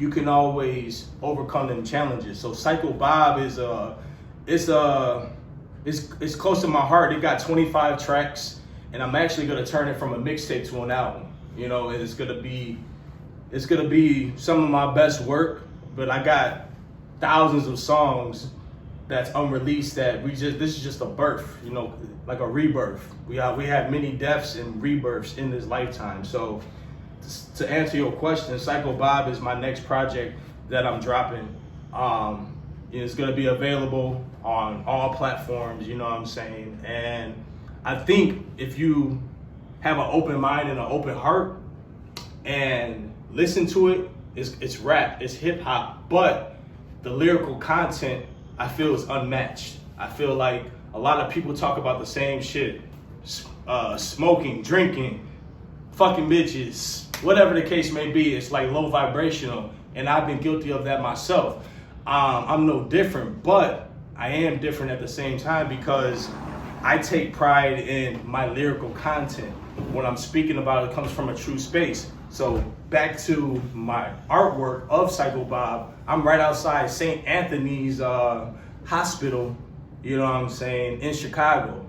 you can always overcome them challenges. So Psycho Bob is it's close to my heart. It got 25 tracks, and I'm actually gonna turn it from a mixtape to an album. You know, and it's gonna be some of my best work. But I got thousands of songs that's unreleased that this is just a birth, you know, like a rebirth. We have many deaths and rebirths in this lifetime. So to answer your question, Psycho Bob is my next project that I'm dropping. It's gonna be available on all platforms, you know what I'm saying? And I think if you have an open mind and an open heart and listen to it, it's rap, it's hip hop, but the lyrical content I feel is unmatched. I feel like a lot of people talk about the same shit, smoking, drinking, fucking bitches, whatever the case may be. It's like low vibrational, and I've been guilty of that myself. I'm no different, but I am different at the same time because I take pride in my lyrical content. When I'm speaking about it, comes from a true space. So back to my artwork of Psycho Bob, I'm right outside St. Anthony's Hospital, you know what I'm saying, in Chicago,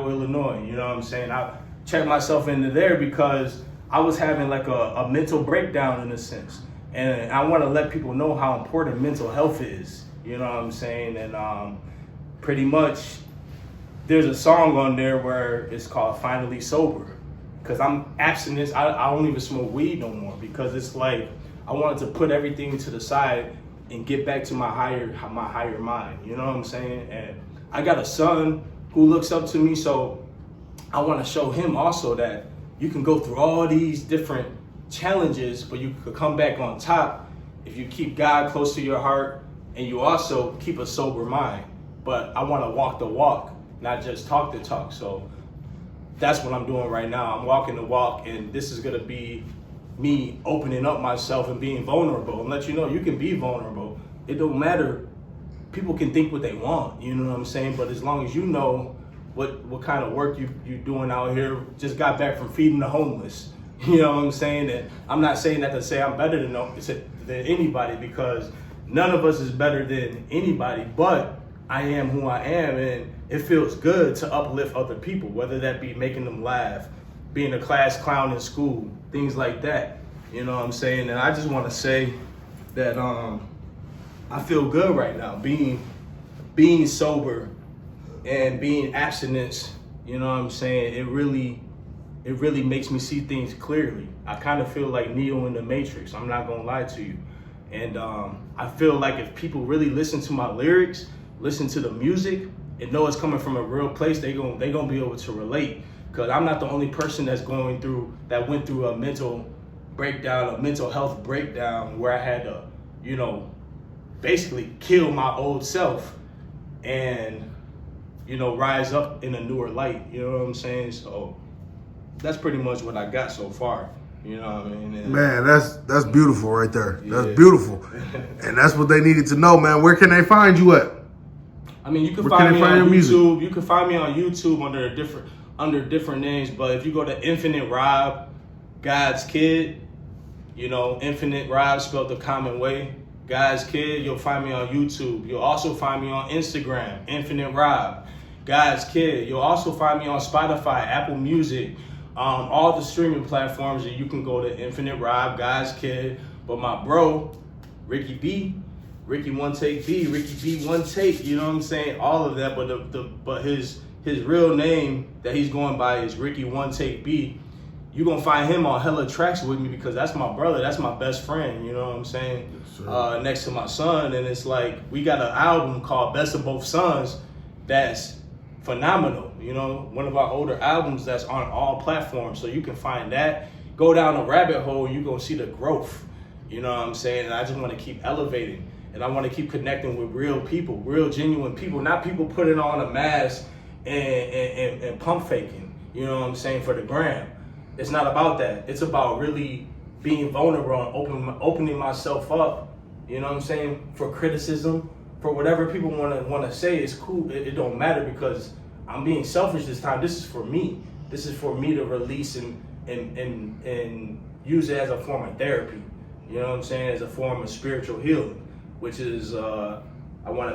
Illinois, you know what I'm saying. I checked myself into there because I was having like a mental breakdown in a sense. And I want to let people know how important mental health is, you know what I'm saying. And pretty much there's a song on there where it's called Finally Sober. Because I'm abstinence, I don't even smoke weed no more because it's like I wanted to put everything to the side and get back to my higher mind, you know what I'm saying? And I got a son who looks up to me, so I want to show him also that you can go through all these different challenges, but you could come back on top if you keep God close to your heart and you also keep a sober mind. But I want to walk the walk, not just talk the talk. So that's what I'm doing right now. I'm walking the walk, and this is gonna be me opening up myself and being vulnerable and let you know you can be vulnerable. It don't matter. People can think what they want, you know what I'm saying? But as long as you know what kind of work you doing out here, just got back from feeding the homeless. You know what I'm saying? And I'm not saying that to say I'm better than anybody, because none of us is better than anybody, but I am who I am, and it feels good to uplift other people, whether that be making them laugh, being a class clown in school, things like that. You know what I'm saying? And I just want to say that I feel good right now, being sober and being abstinence. You know what I'm saying? It really makes me see things clearly. I kind of feel like Neo in the Matrix. I'm not gonna lie to you. And I feel like if people really listen to my lyrics, listen to the music, and know it's coming from a real place, they gonna be able to relate. Because I'm not the only person that went through a mental breakdown, a mental health breakdown, where I had to, you know, basically kill my old self and, you know, rise up in a newer light. You know what I'm saying? So that's pretty much what I got so far. You know what I mean? And man, that's beautiful right there. Yeah. That's beautiful. And that's what they needed to know, man. Where can they find you at? I mean, you can find me on YouTube. You can find me on YouTube under different names, but if you go to InfiniteROB GODZKIID, you know, InfiniteROB spelled the common way, GODZKIID, you'll find me on YouTube. You'll also find me on Instagram, InfiniteROB GODZKIID. You'll also find me on Spotify, Apple Music, all the streaming platforms, and you can go to InfiniteROB GODZKIID. But my bro, Ricky B, Ricky One Take B, Ricky B One Take, you know what I'm saying? All of that, but his real name that he's going by is Ricky One Take B. You're gonna find him on hella tracks with me because that's my brother, that's my best friend, you know what I'm saying? Yes, next to my son, and it's like we got an album called Best of Both Sons that's phenomenal, you know, one of our older albums that's on all platforms, so you can find that. Go down a rabbit hole, you're gonna see the growth, you know what I'm saying? And I just wanna keep elevating. And I want to keep connecting with real people, real genuine people, not people putting on a mask and pump faking, you know what I'm saying, for the gram. It's not about that. It's about really being vulnerable and opening myself up, you know what I'm saying, for criticism, for whatever people want to say. It's cool. It don't matter because I'm being selfish this time. This is for me. This is for me to release and use it as a form of therapy. You know what I'm saying? As a form of spiritual healing, which is I want to